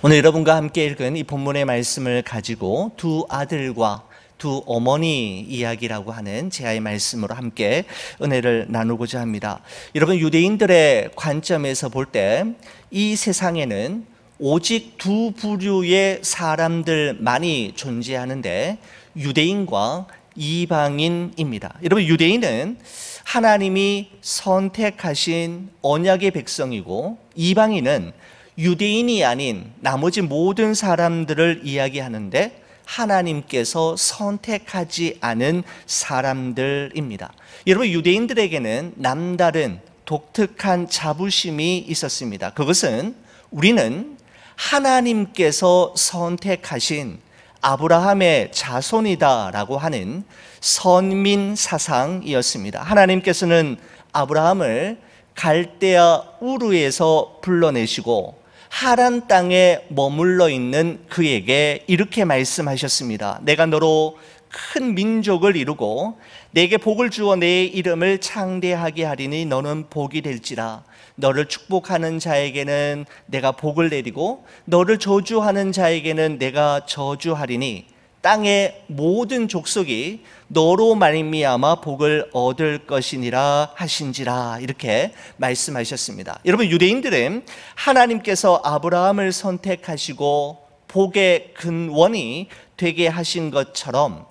오늘 여러분과 함께 읽은 이 본문의 말씀을 가지고 두 아들과 두 어머니 이야기라고 하는 제아의 말씀으로 함께 은혜를 나누고자 합니다. 여러분, 유대인들의 관점에서 볼 때 이 세상에는 오직 두 부류의 사람들만이 존재하는데 유대인과 이방인입니다. 여러분, 유대인은 하나님이 선택하신 언약의 백성이고, 이방인은 유대인이 아닌 나머지 모든 사람들을 이야기하는데 하나님께서 선택하지 않은 사람들입니다. 여러분, 유대인들에게는 남다른 독특한 자부심이 있었습니다. 그것은 우리는 하나님께서 선택하신 아브라함의 자손이다라고 하는 선민 사상이었습니다. 하나님께서는 아브라함을 갈대아 우르에서 불러내시고 하란 땅에 머물러 있는 그에게 이렇게 말씀하셨습니다. 내가 너로 큰 민족을 이루고 내게 복을 주어 내 이름을 창대하게 하리니 너는 복이 될지라. 너를 축복하는 자에게는 내가 복을 내리고 너를 저주하는 자에게는 내가 저주하리니 땅의 모든 족속이 너로 말미암아 복을 얻을 것이니라 하신지라. 이렇게 말씀하셨습니다. 여러분, 유대인들은 하나님께서 아브라함을 선택하시고 복의 근원이 되게 하신 것처럼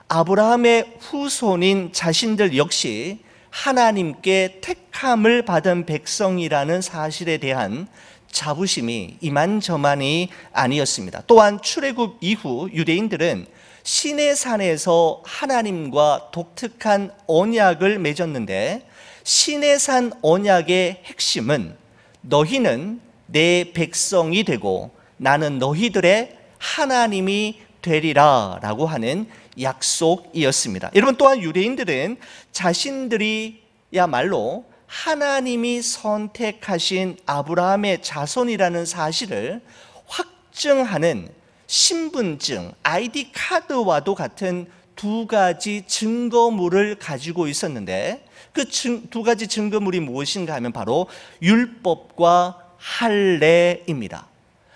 아브라함의 후손인 자신들 역시 하나님께 택함을 받은 백성이라는 사실에 대한 자부심이 이만저만이 아니었습니다. 또한 출애굽 이후 유대인들은 시내산에서 하나님과 독특한 언약을 맺었는데, 시내산 언약의 핵심은 너희는 내 백성이 되고 나는 너희들의 하나님이 되리라 라고 하는 약속이었습니다. 여러분, 또한 유대인들은 자신들이야말로 하나님이 선택하신 아브라함의 자손이라는 사실을 확증하는 신분증, 아이디 카드와도 같은 두 가지 증거물을 가지고 있었는데, 그 두 가지 증거물이 무엇인가 하면 바로 율법과 할례입니다.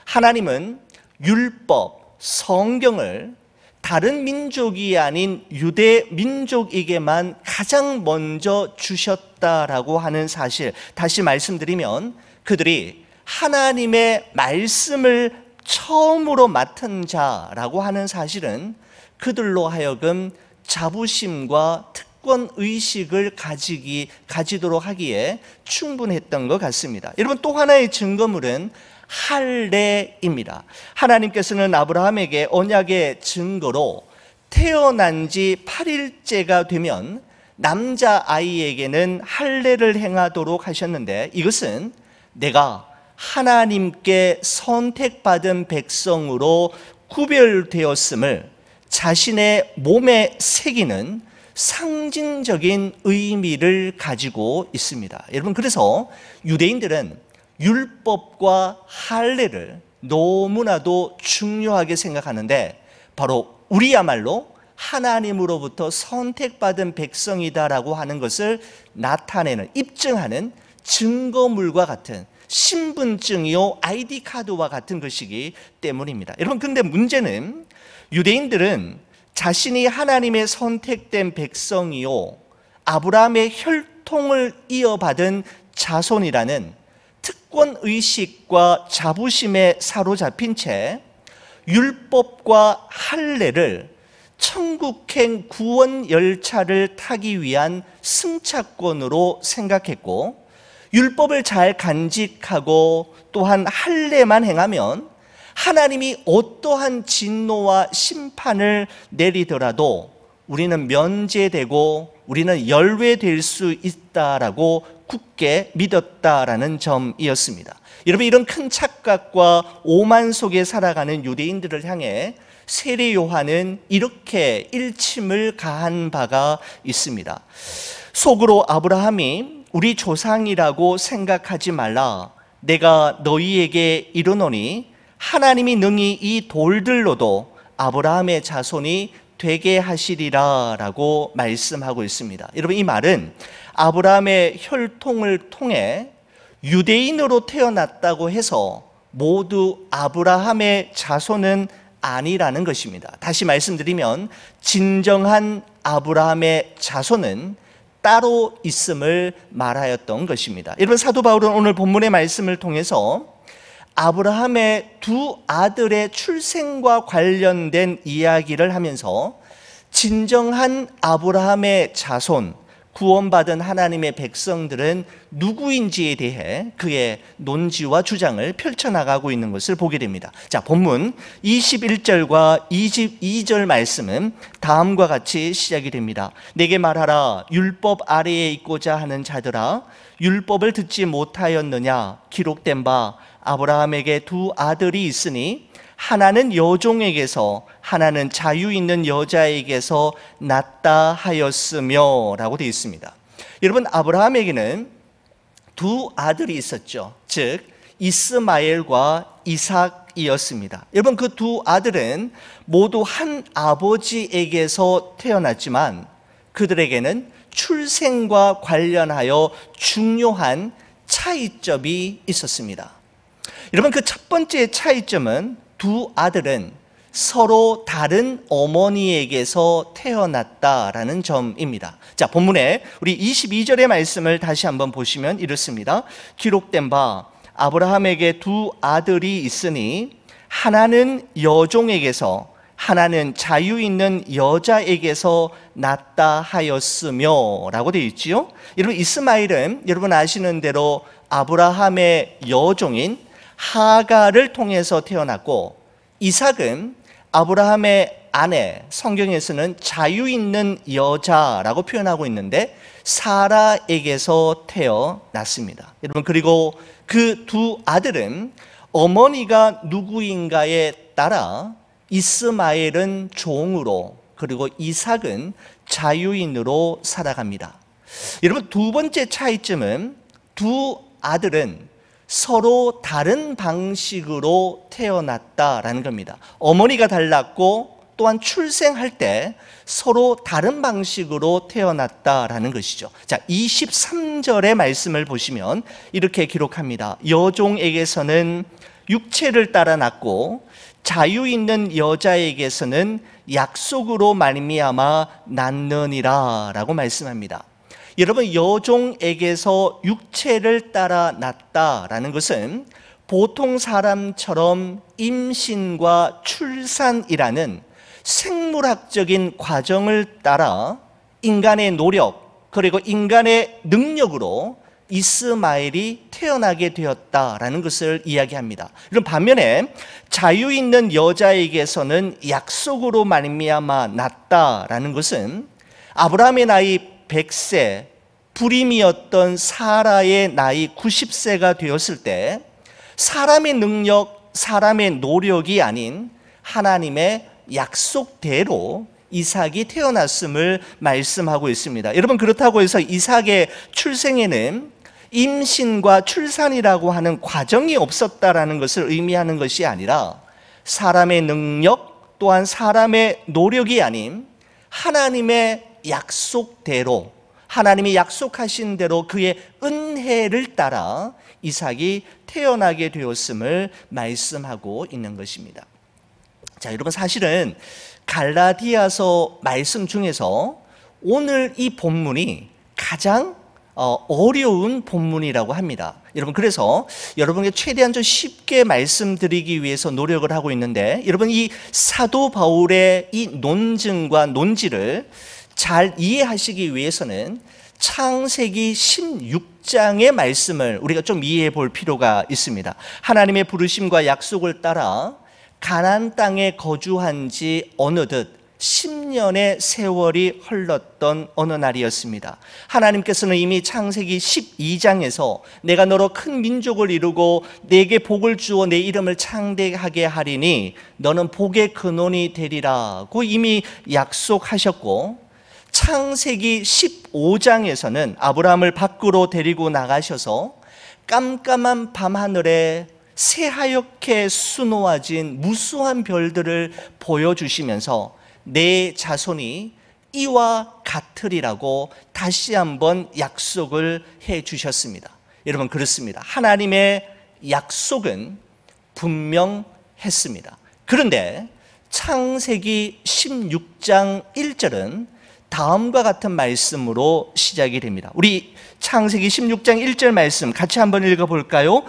하나님은 율법, 성경을 다른 민족이 아닌 유대 민족에게만 가장 먼저 주셨다라고 하는 사실, 다시 말씀드리면 그들이 하나님의 말씀을 처음으로 맡은 자라고 하는 사실은 그들로 하여금 자부심과 특권 의식을 가지도록 하기에 충분했던 것 같습니다. 여러분, 또 하나의 증거물은 할례입니다. 하나님께서는 아브라함에게 언약의 증거로 태어난 지 8일째가 되면 남자아이에게는 할례를 행하도록 하셨는데, 이것은 내가 하나님께 선택받은 백성으로 구별되었음을 자신의 몸에 새기는 상징적인 의미를 가지고 있습니다. 여러분, 그래서 유대인들은 율법과 할례를 너무나도 중요하게 생각하는데, 바로 우리야말로 하나님으로부터 선택받은 백성이다라고 하는 것을 나타내는, 입증하는 증거물과 같은 신분증이요 아이디 카드와 같은 것이기 때문입니다. 여러분, 근데 문제는 유대인들은 자신이 하나님의 선택된 백성이요 아브라함의 혈통을 이어받은 자손이라는 특권 의식과 자부심에 사로잡힌 채 율법과 할례를 천국행 구원 열차를 타기 위한 승차권으로 생각했고, 율법을 잘 간직하고 또한 할례만 행하면 하나님이 어떠한 진노와 심판을 내리더라도 우리는 면제되고 우리는 열외될 수 있다라고 굳게 믿었다라는 점이었습니다. 여러분, 이런 큰 착각과 오만 속에 살아가는 유대인들을 향해 세례 요한은 이렇게 일침을 가한 바가 있습니다. 속으로 아브라함이 우리 조상이라고 생각하지 말라. 내가 너희에게 이르노니 하나님이 능히 이 돌들로도 아브라함의 자손이 되게 하시리라 라고 말씀하고 있습니다. 여러분, 이 말은 아브라함의 혈통을 통해 유대인으로 태어났다고 해서 모두 아브라함의 자손은 아니라는 것입니다. 다시 말씀드리면 진정한 아브라함의 자손은 따로 있음을 말하였던 것입니다. 여러분, 사도 바울은 오늘 본문의 말씀을 통해서 아브라함의 두 아들의 출생과 관련된 이야기를 하면서 진정한 아브라함의 자손, 구원받은 하나님의 백성들은 누구인지에 대해 그의 논지와 주장을 펼쳐나가고 있는 것을 보게 됩니다. 자, 본문 21절과 22절 말씀은 다음과 같이 시작이 됩니다. 내게 말하라. 율법 아래에 있고자 하는 자들아, 율법을 듣지 못하였느냐? 기록된 바 아브라함에게 두 아들이 있으니 하나는 여종에게서 하나는 자유 있는 여자에게서 낳다 하였으며 라고 되어 있습니다. 여러분, 아브라함에게는 두 아들이 있었죠. 즉 이스마엘과 이삭이었습니다. 여러분, 그 두 아들은 모두 한 아버지에게서 태어났지만 그들에게는 출생과 관련하여 중요한 차이점이 있었습니다. 여러분, 그 첫 번째 차이점은 두 아들은 서로 다른 어머니에게서 태어났다라는 점입니다. 자, 본문에 우리 22절의 말씀을 다시 한번 보시면 이렇습니다. 기록된 바 아브라함에게 두 아들이 있으니 하나는 여종에게서 하나는 자유 있는 여자에게서 낳다 하였으며 라고 되어 있지요. 여러분, 이스마엘은 여러분 아시는 대로 아브라함의 여종인 하갈을 통해서 태어났고, 이삭은 아브라함의 아내, 성경에서는 자유 있는 여자라고 표현하고 있는데 사라에게서 태어났습니다. 여러분, 그리고 그 두 아들은 어머니가 누구인가에 따라 이스마엘은 종으로, 그리고 이삭은 자유인으로 살아갑니다. 여러분, 두 번째 차이점은 두 아들은 서로 다른 방식으로 태어났다라는 겁니다. 어머니가 달랐고 또한 출생할 때 서로 다른 방식으로 태어났다라는 것이죠. 자, 23절의 말씀을 보시면 이렇게 기록합니다. 여종에게서는 육체를 따라 낳고 자유 있는 여자에게서는 약속으로 말미암아 낳느니라 라고 말씀합니다. 여러분, 여종에게서 육체를 따라 낳았다라는 것은 보통 사람처럼 임신과 출산이라는 생물학적인 과정을 따라 인간의 노력 그리고 인간의 능력으로 이스마엘이 태어나게 되었다라는 것을 이야기합니다. 그럼 반면에 자유 있는 여자에게서는 약속으로 말미암아 낳았다라는 것은 아브라함의 나이 100세, 불임이었던 사라의 나이 90세가 되었을 때 사람의 능력, 사람의 노력이 아닌 하나님의 약속대로 이삭이 태어났음을 말씀하고 있습니다. 여러분, 그렇다고 해서 이삭의 출생에는 임신과 출산이라고 하는 과정이 없었다라는 것을 의미하는 것이 아니라 사람의 능력 또한 사람의 노력이 아닌 하나님의 약속대로, 하나님이 약속하신 대로 그의 은혜를 따라 이삭이 태어나게 되었음을 말씀하고 있는 것입니다. 자, 여러분, 사실은 갈라디아서 말씀 중에서 오늘 이 본문이 가장 어려운 본문이라고 합니다. 여러분, 그래서 여러분께 최대한 좀 쉽게 말씀드리기 위해서 노력을 하고 있는데, 여러분, 이 사도 바울의 이 논증과 논지를 잘 이해하시기 위해서는 창세기 16장의 말씀을 우리가 좀 이해해 볼 필요가 있습니다. 하나님의 부르심과 약속을 따라 가나안 땅에 거주한 지 어느덧 10년의 세월이 흘렀던 어느 날이었습니다. 하나님께서는 이미 창세기 12장에서 내가 너로 큰 민족을 이루고 내게 복을 주어 내 이름을 창대하게 하리니 너는 복의 근원이 되리라고 이미 약속하셨고, 창세기 15장에서는 아브라함을 밖으로 데리고 나가셔서 깜깜한 밤하늘에 새하얗게 수놓아진 무수한 별들을 보여주시면서 내 자손이 이와 같으리라고 다시 한번 약속을 해 주셨습니다. 여러분, 그렇습니다. 하나님의 약속은 분명했습니다. 그런데 창세기 16장 1절은 다음과 같은 말씀으로 시작이 됩니다. 우리 창세기 16장 1절 말씀 같이 한번 읽어볼까요?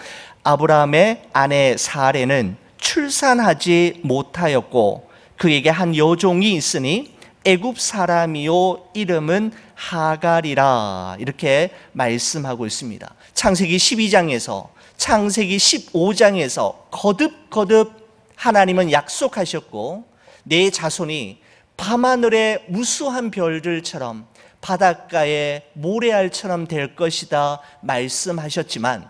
아브라함의 아내 사레는 출산하지 못하였고 그에게 한 여종이 있으니 애굽 사람이요 이름은 하갈이라, 이렇게 말씀하고 있습니다. 창세기 12장에서 창세기 15장에서 거듭거듭 하나님은 약속하셨고 내 자손이 밤하늘의 무수한 별들처럼 바닷가의 모래알처럼 될 것이다 말씀하셨지만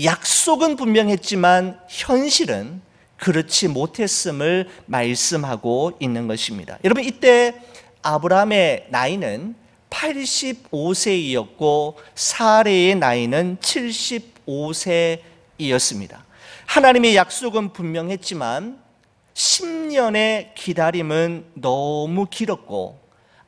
약속은 분명했지만 현실은 그렇지 못했음을 말씀하고 있는 것입니다. 여러분, 이때 아브라함의 나이는 85세이었고 사레의 나이는 75세이었습니다. 하나님의 약속은 분명했지만 10년의 기다림은 너무 길었고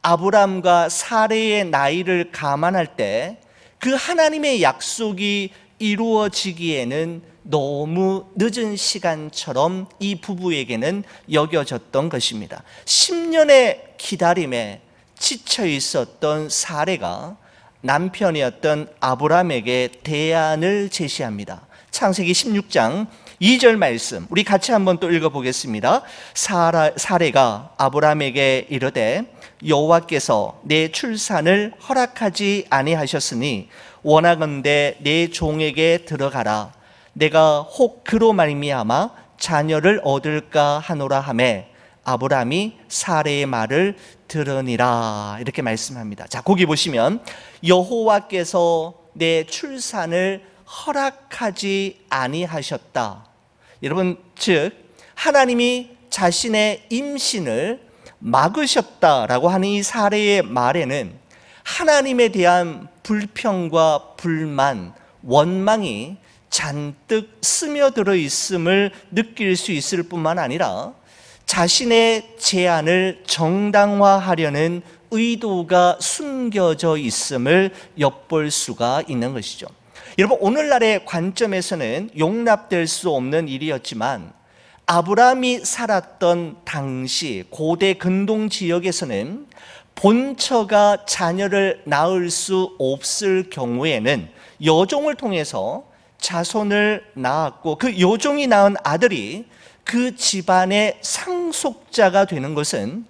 아브라함과 사레의 나이를 감안할 때 그 하나님의 약속이 이루어지기에는 너무 늦은 시간처럼 이 부부에게는 여겨졌던 것입니다. 10년의 기다림에 지쳐 있었던 사레가 남편이었던 아브라함에게 대안을 제시합니다. 창세기 16장 2절 말씀 우리 같이 한번 또 읽어보겠습니다. 사레가 아브라함에게 이르되 여호와께서 내 출산을 허락하지 아니하셨으니 원하건대 내 종에게 들어가라. 내가 혹 그로 말미암아 자녀를 얻을까 하노라 하매 아브라함이 사레의 말을 들으니라, 이렇게 말씀합니다. 자, 거기 보시면 여호와께서 내 출산을 허락하지 아니하셨다. 여러분, 즉 하나님이 자신의 임신을 막으셨다라고 하는 이 사례의 말에는 하나님에 대한 불평과 불만, 원망이 잔뜩 스며들어 있음을 느낄 수 있을 뿐만 아니라 자신의 제안을 정당화하려는 의도가 숨겨져 있음을 엿볼 수가 있는 것이죠. 여러분, 오늘날의 관점에서는 용납될 수 없는 일이었지만 아브라함이 살았던 당시 고대 근동 지역에서는 본처가 자녀를 낳을 수 없을 경우에는 여종을 통해서 자손을 낳았고 그 여종이 낳은 아들이 그 집안의 상속자가 되는 것은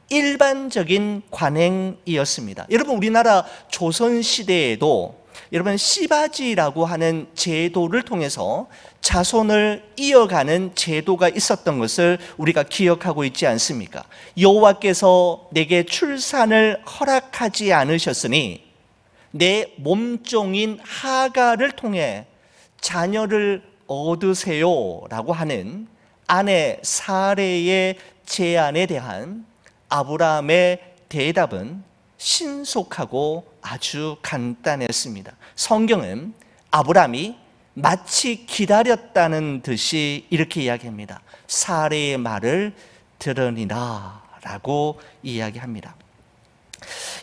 일반적인 관행이었습니다. 여러분, 우리나라 조선시대에도 여러분 씨바지라고 하는 제도를 통해서 자손을 이어가는 제도가 있었던 것을 우리가 기억하고 있지 않습니까? 여호와께서 내게 출산을 허락하지 않으셨으니 내 몸종인 하갈을 통해 자녀를 얻으세요 라고 하는 아내 사레의 제안에 대한 아브라함의 대답은 신속하고 아주 간단했습니다. 성경은 아브라함이 마치 기다렸다는 듯이 이렇게 이야기합니다. 사레의 말을 들으니라 라고 이야기합니다.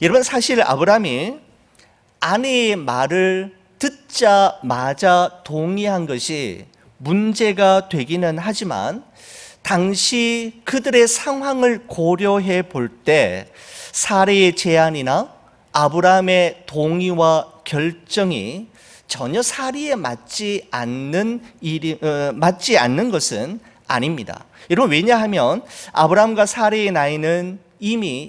여러분, 사실 아브라함이 아내의 말을 듣자마자 동의한 것이 문제가 되기는 하지만 당시 그들의 상황을 고려해 볼 때 사레의 제안이나 아브라함의 동의와 결정이 전혀 사리에 맞지 않는 것은 아닙니다. 여러분, 왜냐하면 아브라함과 사레의 나이는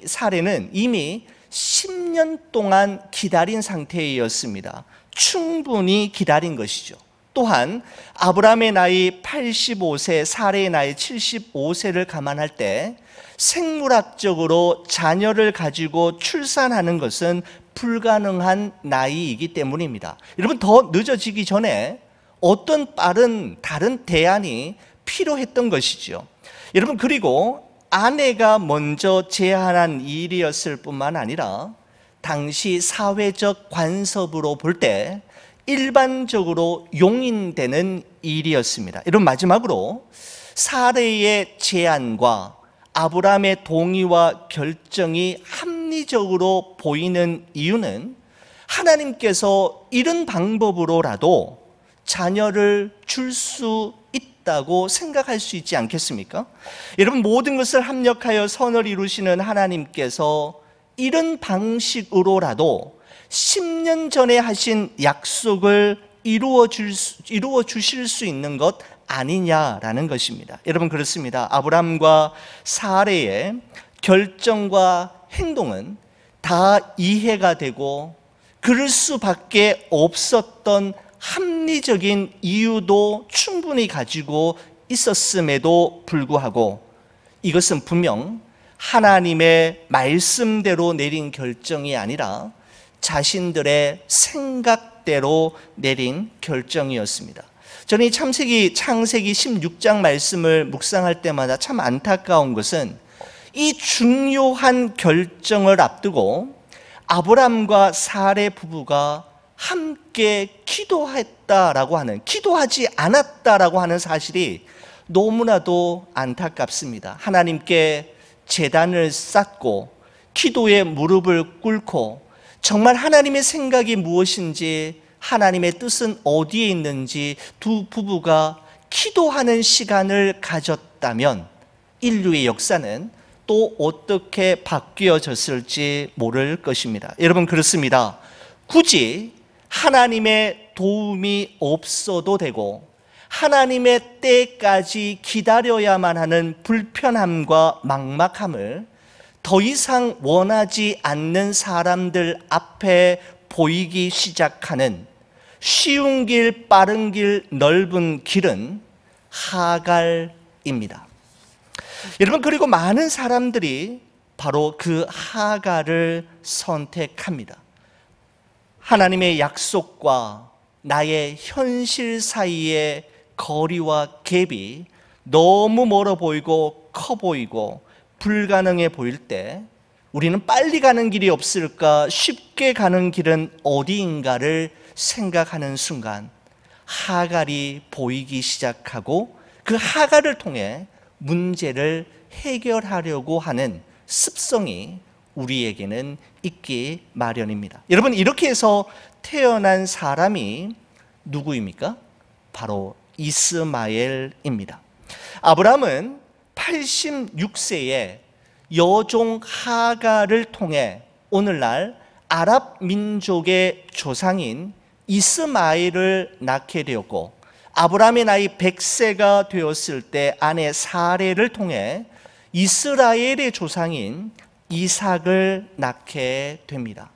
사레는 이미 10년 동안 기다린 상태였습니다. 충분히 기다린 것이죠. 또한 아브라함의 나이 85세, 사레의 나이 75세를 감안할 때 생물학적으로 자녀를 가지고 출산하는 것은 불가능한 나이이기 때문입니다. 여러분, 더 늦어지기 전에 어떤 빠른 다른 대안이 필요했던 것이죠. 여러분, 그리고 아내가 먼저 제안한 일이었을 뿐만 아니라 당시 사회적 관습으로 볼 때 일반적으로 용인되는 일이었습니다. 여러분, 마지막으로 사레의 제안과 아브라함의 동의와 결정이 합리적으로 보이는 이유는 하나님께서 이런 방법으로라도 자녀를 줄 수 아니었다고 생각할 수 있지 않겠습니까? 여러분, 모든 것을 합력하여 선을 이루시는 하나님께서 이런 방식으로라도 10년 전에 하신 약속을 이루어 주실 수 있는 것 아니냐라는 것입니다. 여러분, 그렇습니다. 아브라함과 사레의 결정과 행동은 다 이해가 되고 그럴 수밖에 없었던 합리적인 이유도 충분히 가지고 있었음에도 불구하고 이것은 분명 하나님의 말씀대로 내린 결정이 아니라 자신들의 생각대로 내린 결정이었습니다. 저는 이 창세기 16장 말씀을 묵상할 때마다 참 안타까운 것은 이 중요한 결정을 앞두고 아브람과 사레 부부가 함께 기도하지 않았다라고 하는 사실이 너무나도 안타깝습니다. 하나님께 제단을 쌓고 기도에 무릎을 꿇고 정말 하나님의 생각이 무엇인지, 하나님의 뜻은 어디에 있는지 두 부부가 기도하는 시간을 가졌다면 인류의 역사는 또 어떻게 바뀌어졌을지 모를 것입니다. 여러분, 그렇습니다. 굳이 하나님의 도움이 없어도 되고 하나님의 때까지 기다려야만 하는 불편함과 막막함을 더 이상 원하지 않는 사람들 앞에 보이기 시작하는 쉬운 길, 빠른 길, 넓은 길은 하갈입니다. 여러분, 그리고 많은 사람들이 바로 그 하갈을 선택합니다. 하나님의 약속과 나의 현실 사이의 거리와 갭이 너무 멀어 보이고 커 보이고 불가능해 보일 때 우리는 빨리 가는 길이 없을까, 쉽게 가는 길은 어디인가를 생각하는 순간 하갈이 보이기 시작하고 그 하갈을 통해 문제를 해결하려고 하는 습성이 우리에게는 있기 마련입니다. 여러분, 이렇게 해서 태어난 사람이 누구입니까? 바로 이스마엘입니다. 아브라함은 86세에 여종 하갈을 통해 오늘날 아랍 민족의 조상인 이스마엘을 낳게 되었고, 아브라함의 나이 100세가 되었을 때 아내 사레를 통해 이스라엘의 조상인 이삭을 낳게 됩니다.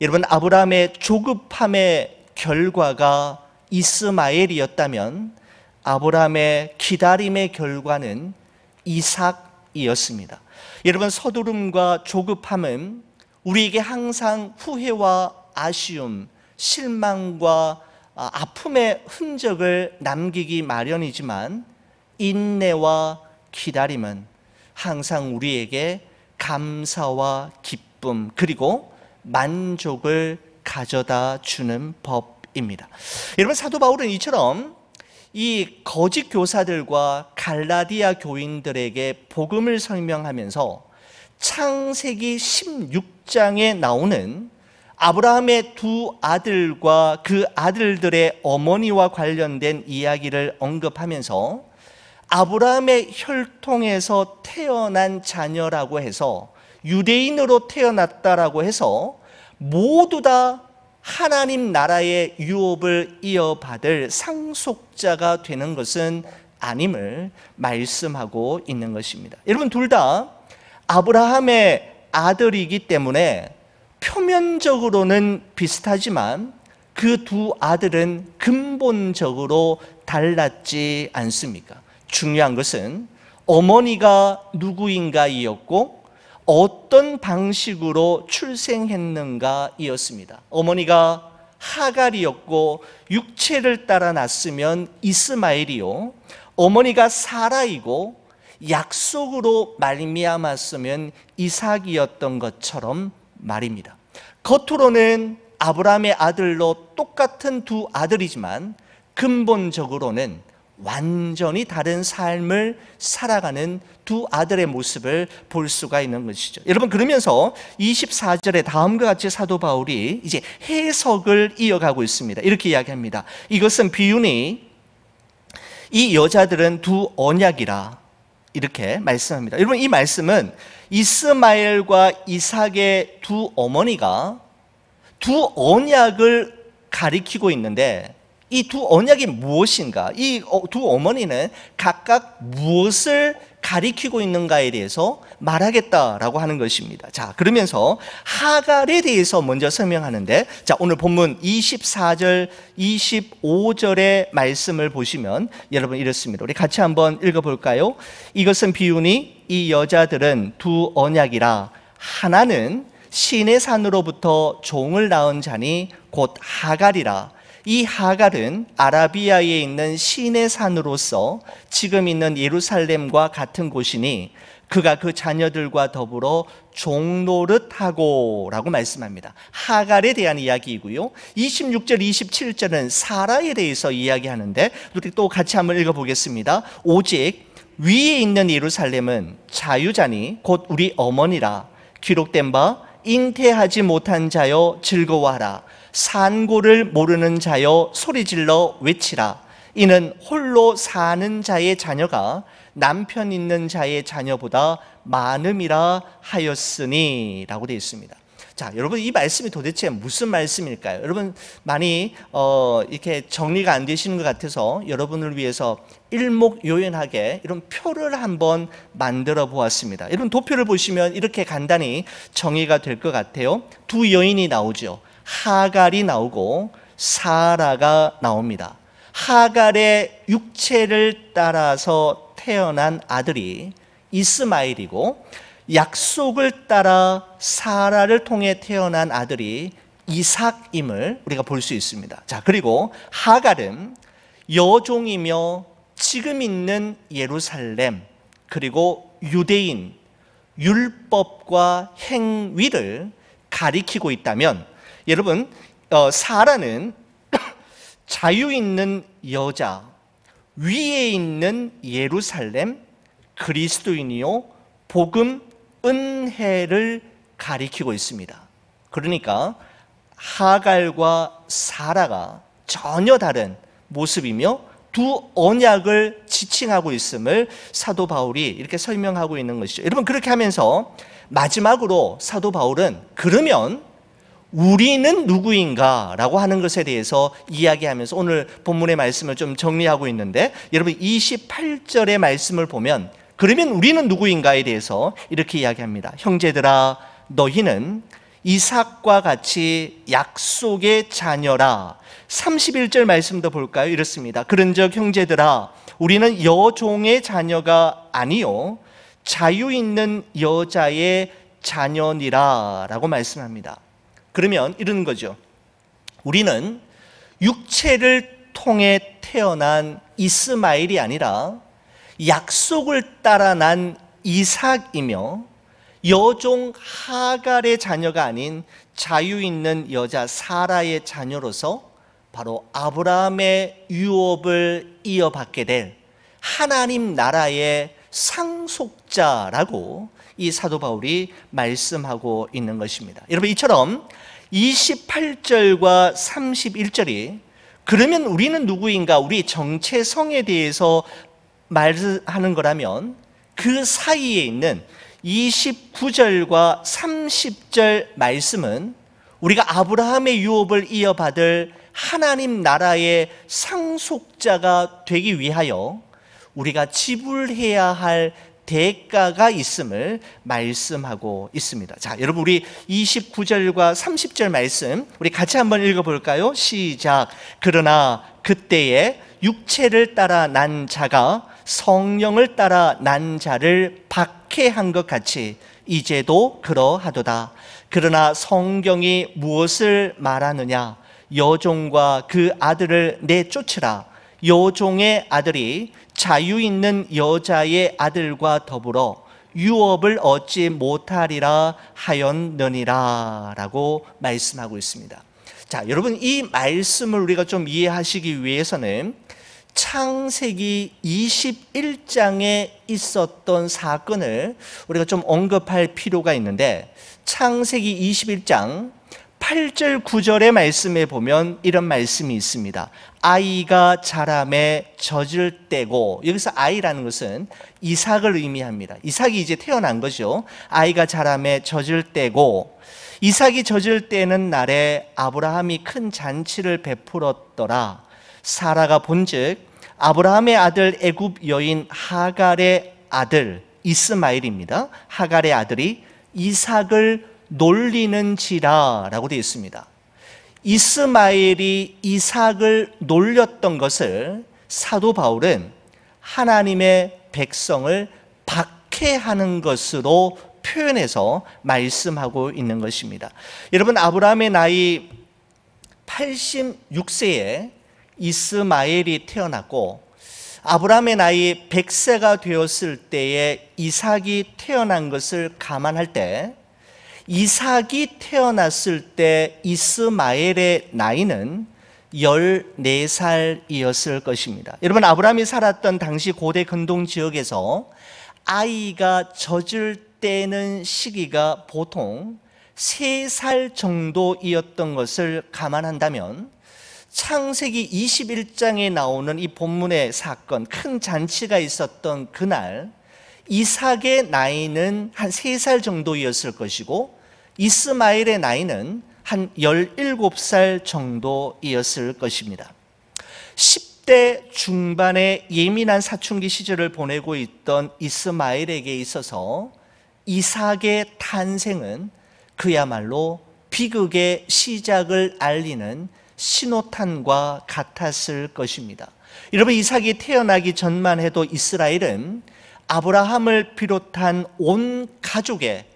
여러분, 아브라함의 조급함의 결과가 이스마엘이었다면 아브라함의 기다림의 결과는 이삭이었습니다. 여러분, 서두름과 조급함은 우리에게 항상 후회와 아쉬움, 실망과 아픔의 흔적을 남기기 마련이지만 인내와 기다림은 항상 우리에게 감사와 기쁨 그리고 만족을 가져다 주는 법입니다. 여러분, 사도 바울은 이처럼 이 거짓 교사들과 갈라디아 교인들에게 복음을 설명하면서 창세기 16장에 나오는 아브라함의 두 아들과 그 아들들의 어머니와 관련된 이야기를 언급하면서 아브라함의 혈통에서 태어난 자녀라고 해서 유대인으로 태어났다라고 해서 모두 다 하나님 나라의 유업을 이어받을 상속자가 되는 것은 아님을 말씀하고 있는 것입니다. 여러분, 둘 다 아브라함의 아들이기 때문에 표면적으로는 비슷하지만 그 두 아들은 근본적으로 달랐지 않습니까? 중요한 것은 어머니가 누구인가이었고 어떤 방식으로 출생했는가이었습니다. 어머니가 하갈이었고 육체를 따라 낳았으면 이스마엘이요, 어머니가 사라이고 약속으로 말미암았으면 이삭이었던 것처럼 말입니다. 겉으로는 아브라함의 아들로 똑같은 두 아들이지만 근본적으로는 완전히 다른 삶을 살아가는 두 아들의 모습을 볼 수가 있는 것이죠. 여러분, 그러면서 24절에 다음과 같이 사도 바울이 이제 해석을 이어가고 있습니다. 이렇게 이야기합니다. 이것은 비유니 이 여자들은 두 언약이라 이렇게 말씀합니다. 여러분, 이 말씀은 이스마엘과 이삭의 두 어머니가 두 언약을 가리키고 있는데, 이 두 언약이 무엇인가, 이 두 어머니는 각각 무엇을 가리키고 있는가에 대해서 말하겠다라고 하는 것입니다. 자, 그러면서 하갈에 대해서 먼저 설명하는데, 자, 오늘 본문 24절, 25절의 말씀을 보시면 여러분 이렇습니다. 우리 같이 한번 읽어볼까요? 이것은 비유니 이 여자들은 두 언약이라, 하나는 신의 산으로부터 종을 낳은 자니 곧 하갈이라. 이 하갈은 아라비아에 있는 신의 산으로서 지금 있는 예루살렘과 같은 곳이니 그가 그 자녀들과 더불어 종노릇하고 라고 말씀합니다. 하갈에 대한 이야기이고요, 26절 27절은 사라에 대해서 이야기하는데, 우리 또 같이 한번 읽어보겠습니다. 오직 위에 있는 예루살렘은 자유자니 곧 우리 어머니라. 기록된 바 잉태하지 못한 자여 즐거워하라. 산고를 모르는 자여 소리질러 외치라. 이는 홀로 사는 자의 자녀가 남편 있는 자의 자녀보다 많음이라 하였으니 라고 되어 있습니다. 자, 여러분, 이 말씀이 도대체 무슨 말씀일까요? 여러분, 많이 이렇게 정리가 안 되시는 것 같아서 여러분을 위해서 일목요연하게 이런 표를 한번 만들어 보았습니다. 여러분, 도표를 보시면 이렇게 간단히 정의가 될 것 같아요. 두 여인이 나오죠. 하갈이 나오고 사라가 나옵니다. 하갈의 육체를 따라서 태어난 아들이 이스마엘이고, 약속을 따라 사라를 통해 태어난 아들이 이삭임을 우리가 볼 수 있습니다. 자, 그리고 하갈은 여종이며 지금 있는 예루살렘, 그리고 유대인 율법과 행위를 가리키고 있다면, 여러분, 사라는 자유 있는 여자, 위에 있는 예루살렘, 그리스도인이요 복음, 은혜를 가리키고 있습니다. 그러니까 하갈과 사라가 전혀 다른 모습이며 두 언약을 지칭하고 있음을 사도 바울이 이렇게 설명하고 있는 것이죠. 여러분, 그렇게 하면서 마지막으로 사도 바울은 그러면 우리는 누구인가 라고 하는 것에 대해서 이야기하면서 오늘 본문의 말씀을 좀 정리하고 있는데, 여러분 28절의 말씀을 보면 그러면 우리는 누구인가에 대해서 이렇게 이야기합니다. 형제들아, 너희는 이삭과 같이 약속의 자녀라. 31절 말씀도 볼까요? 이렇습니다. 그런즉 형제들아, 우리는 여종의 자녀가 아니요 자유 있는 여자의 자녀니라 라고 말씀합니다. 그러면 이런 거죠. 우리는 육체를 통해 태어난 이스마엘이 아니라 약속을 따라 난 이삭이며 여종 하갈의 자녀가 아닌 자유 있는 여자 사라의 자녀로서 바로 아브라함의 유업을 이어받게 될 하나님 나라의 상속자라고 이 사도 바울이 말씀하고 있는 것입니다. 여러분, 이처럼 28절과 31절이 그러면 우리는 누구인가, 우리 정체성에 대해서 말하는 거라면, 그 사이에 있는 29절과 30절 말씀은 우리가 아브라함의 유업을 이어받을 하나님 나라의 상속자가 되기 위하여 우리가 지불해야 할 대가가 있음을 말씀하고 있습니다. 자, 여러분, 우리 29절과 30절 말씀 우리 같이 한번 읽어볼까요? 시작. 그러나 그때에 육체를 따라 난 자가 성령을 따라 난 자를 박해한 것 같이 이제도 그러하도다. 그러나 성경이 무엇을 말하느냐? 여종과 그 아들을 내쫓으라. 여종의 아들이 자유 있는 여자의 아들과 더불어 유업을 얻지 못하리라 하였느니라 라고 말씀하고 있습니다. 자, 여러분, 이 말씀을 우리가 좀 이해하시기 위해서는 창세기 21장에 있었던 사건을 우리가 좀 언급할 필요가 있는데, 창세기 21장 8절 9절의 말씀에 보면 이런 말씀이 있습니다. 아이가 자라매 젖을 떼고, 여기서 아이라는 것은 이삭을 의미합니다. 이삭이 이제 태어난 거죠. 아이가 자라매 젖을 떼고, 이삭이 젖을 떼는 날에 아브라함이 큰 잔치를 베풀었더라. 사라가 본즉 아브라함의 아들 애굽 여인 하갈의 아들 이스마엘입니다. 하갈의 아들이 이삭을 놀리는지라 라고 되어 있습니다. 이스마엘이 이삭을 놀렸던 것을 사도 바울은 하나님의 백성을 박해하는 것으로 표현해서 말씀하고 있는 것입니다. 여러분, 아브라함의 나이 86세에 이스마엘이 태어났고, 아브라함의 나이 100세가 되었을 때에 이삭이 태어난 것을 감안할 때, 이삭이 태어났을 때 이스마엘의 나이는 14살이었을 것입니다. 여러분, 아브라함이 살았던 당시 고대 근동 지역에서 아이가 젖을 떼는 시기가 보통 3살 정도이었던 것을 감안한다면, 창세기 21장에 나오는 이 본문의 사건, 큰 잔치가 있었던 그날 이삭의 나이는 한 3살 정도였을 것이고, 이스마엘의 나이는 한 17살 정도이었을 것입니다. 10대 중반의 예민한 사춘기 시절을 보내고 있던 이스마엘에게 있어서 이삭의 탄생은 그야말로 비극의 시작을 알리는 신호탄과 같았을 것입니다. 여러분, 이삭이 태어나기 전만 해도 이스라엘은 아브라함을 비롯한 온 가족의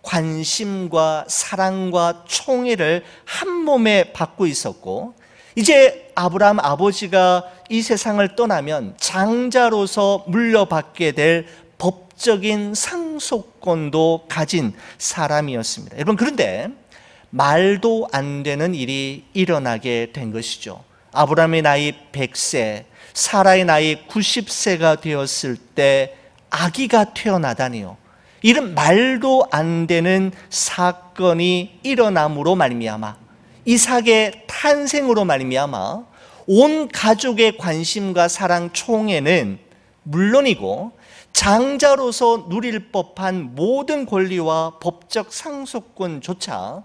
관심과 사랑과 총애를 한 몸에 받고 있었고, 이제 아브라함 아버지가 이 세상을 떠나면 장자로서 물려받게 될 법적인 상속권도 가진 사람이었습니다. 여러분, 그런데 말도 안 되는 일이 일어나게 된 것이죠. 아브라함의 나이 100세, 사라의 나이 90세가 되었을 때 아기가 태어나다니요. 이런 말도 안 되는 사건이 일어남으로 말미암아, 이삭의 탄생으로 말미암아 온 가족의 관심과 사랑 총애는 물론이고, 장자로서 누릴 법한 모든 권리와 법적 상속권조차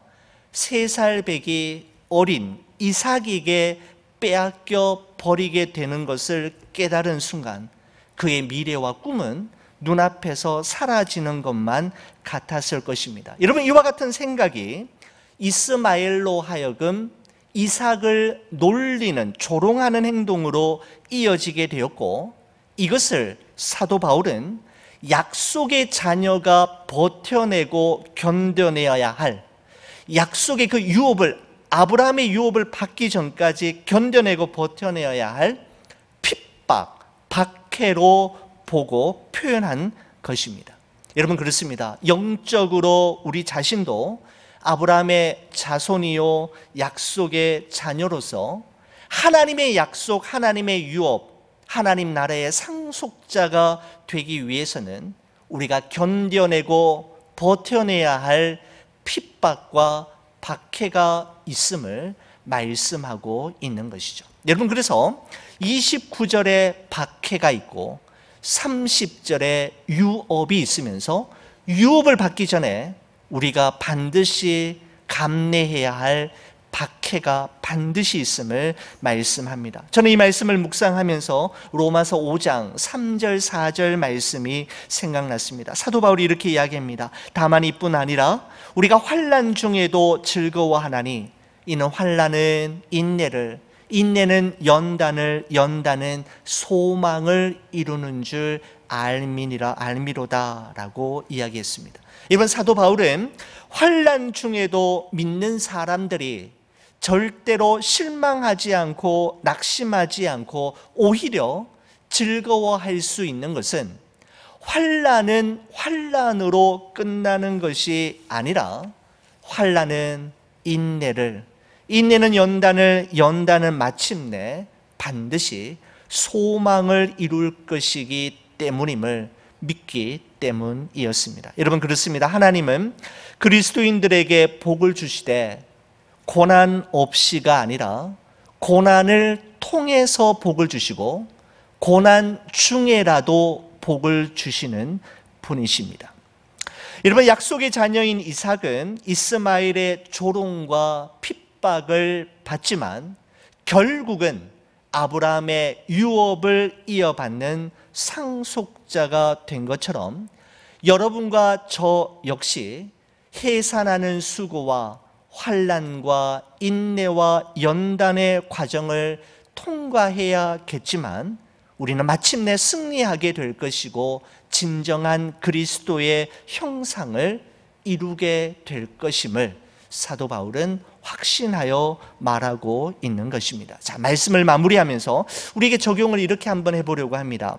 3살 배기 어린 이삭에게 빼앗겨 버리게 되는 것을 깨달은 순간, 그의 미래와 꿈은 눈앞에서 사라지는 것만 같았을 것입니다. 여러분, 이와 같은 생각이 이스마엘로 하여금 이삭을 놀리는, 조롱하는 행동으로 이어지게 되었고, 이것을 사도 바울은 약속의 자녀가 버텨내고 견뎌내어야 할, 약속의 그 유업을, 아브라함의 유업을 받기 전까지 견뎌내고 버텨내어야 할 핍박, 박해로 보고 표현한 것입니다. 여러분, 그렇습니다. 영적으로 우리 자신도 아브라함의 자손이요 약속의 자녀로서 하나님의 약속, 하나님의 유업, 하나님 나라의 상속자가 되기 위해서는 우리가 견뎌내고 버텨내야 할 핍박과 박해가 있음을 말씀하고 있는 것이죠. 여러분, 그래서 29절에 박해가 있고 30절에 유업이 있으면서 유업을 받기 전에 우리가 반드시 감내해야 할 박해가 반드시 있음을 말씀합니다. 저는 이 말씀을 묵상하면서 로마서 5장 3절 4절 말씀이 생각났습니다. 사도 바울이 이렇게 이야기합니다. 다만 이뿐 아니라 우리가 환난 중에도 즐거워하나니 이는 환난은 인내를, 인내는 연단을, 연단은 소망을 이루는 줄 알미로다 라고 이야기했습니다. 이번 사도 바울은 환난 중에도 믿는 사람들이 절대로 실망하지 않고 낙심하지 않고 오히려 즐거워할 수 있는 것은, 환난은 환난으로 끝나는 것이 아니라 환난은 인내를, 인내는 연단을, 연단은 마침내 반드시 소망을 이룰 것이기 때문임을 믿기 때문이었습니다. 여러분, 그렇습니다. 하나님은 그리스도인들에게 복을 주시되 고난 없이가 아니라 고난을 통해서 복을 주시고 고난 중에라도 복을 주시는 분이십니다. 여러분, 약속의 자녀인 이삭은 이스마엘의 조롱과 핍박을 받지만 결국은 아브라함의 유업을 이어받는 상속자가 된 것처럼 여러분과 저 역시 해산하는 수고와 환난과 인내와 연단의 과정을 통과해야겠지만 우리는 마침내 승리하게 될 것이고 진정한 그리스도의 형상을 이루게 될 것임을 사도 바울은 확신하여 말하고 있는 것입니다. 자, 말씀을 마무리하면서 우리에게 적용을 이렇게 한번 해보려고 합니다.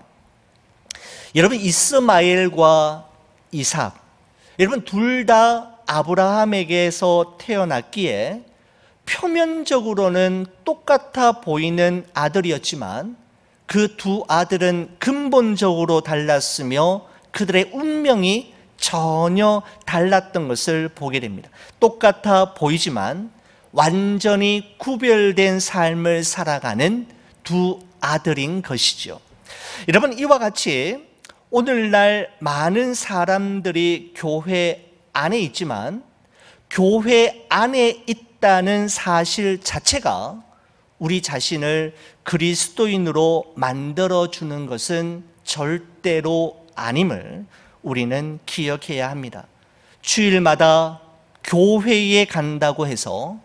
여러분, 이스마엘과 이삭, 여러분 둘 다 아브라함에게서 태어났기에 표면적으로는 똑같아 보이는 아들이었지만 그 두 아들은 근본적으로 달랐으며 그들의 운명이 전혀 달랐던 것을 보게 됩니다. 똑같아 보이지만 완전히 구별된 삶을 살아가는 두 아들인 것이죠. 여러분, 이와 같이 오늘날 많은 사람들이 교회 안에 있지만 교회 안에 있다는 사실 자체가 우리 자신을 그리스도인으로 만들어주는 것은 절대로 아님을 우리는 기억해야 합니다. 주일마다 교회에 간다고 해서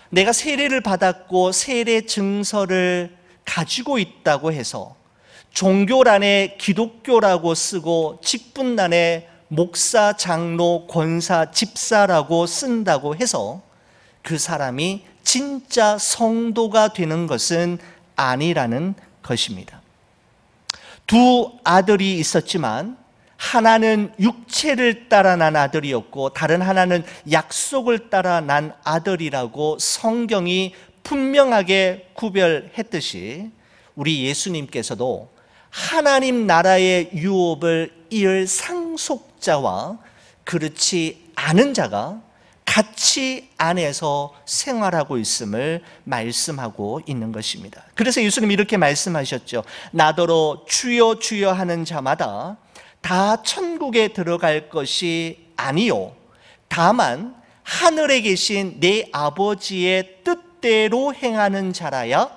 내가 세례를 받았고 세례 증서를 가지고 있다고 해서 종교란에 기독교라고 쓰고 직분란에 목사, 장로, 권사, 집사라고 쓴다고 해서 그 사람이 진짜 성도가 되는 것은 아니라는 것입니다. 두 아들이 있었지만 하나는 육체를 따라 난 아들이었고 다른 하나는 약속을 따라 난 아들이라고 성경이 분명하게 구별했듯이 우리 예수님께서도 하나님 나라의 유업을 이을 상속자와 그렇지 않은 자가 같이 안에서 생활하고 있음을 말씀하고 있는 것입니다. 그래서 예수님이 이렇게 말씀하셨죠. 나더러 주여 주여 하는 자마다 다 천국에 들어갈 것이 아니요 다만 하늘에 계신 내 아버지의 뜻대로 행하는 자라야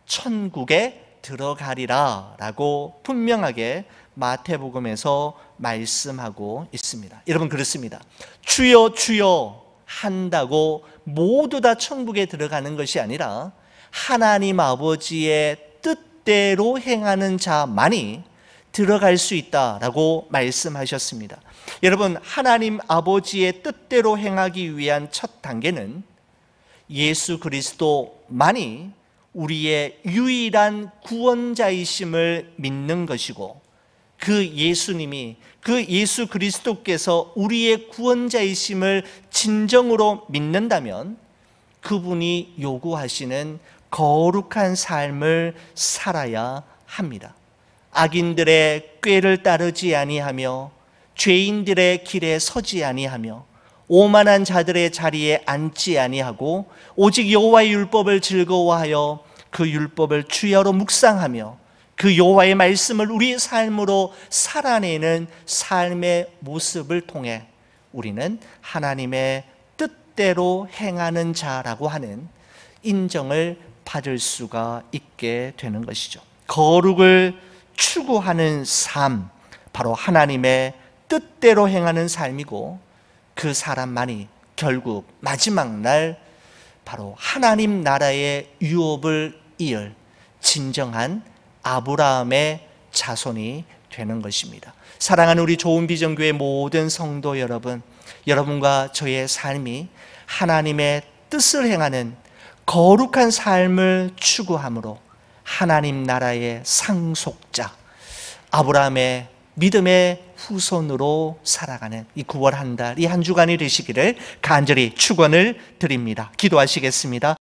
천국에 들어가리라 라고 분명하게 마태복음에서 말씀하고 있습니다. 여러분, 그렇습니다. 주여 주여 한다고 모두 다 천국에 들어가는 것이 아니라 하나님 아버지의 뜻대로 행하는 자만이 들어갈 수 있다라고 말씀하셨습니다. 여러분, 하나님 아버지의 뜻대로 행하기 위한 첫 단계는 예수 그리스도만이 우리의 유일한 구원자이심을 믿는 것이고 그 예수님이, 그 예수 그리스도께서 우리의 구원자이심을 진정으로 믿는다면 그분이 요구하시는 거룩한 삶을 살아야 합니다. 악인들의 꾀를 따르지 아니하며 죄인들의 길에 서지 아니하며 오만한 자들의 자리에 앉지 아니하고 오직 여호와의 율법을 즐거워하여 그 율법을 주야로 묵상하며 그 여호와의 말씀을 우리 삶으로 살아내는 삶의 모습을 통해 우리는 하나님의 뜻대로 행하는 자라고 하는 인정을 받을 수가 있게 되는 것이죠. 거룩을 추구하는 삶, 바로 하나님의 뜻대로 행하는 삶이고 그 사람만이 결국 마지막 날 바로 하나님 나라의 유업을 이을 진정한 아브라함의 자손이 되는 것입니다. 사랑하는 우리 좋은비전교회 모든 성도 여러분, 여러분과 저의 삶이 하나님의 뜻을 행하는 거룩한 삶을 추구함으로 하나님 나라의 상속자, 아브라함의 믿음의 후손으로 살아가는 이 9월 한 달, 이 한 주간이 되시기를 간절히 축원을 드립니다. 기도하시겠습니다.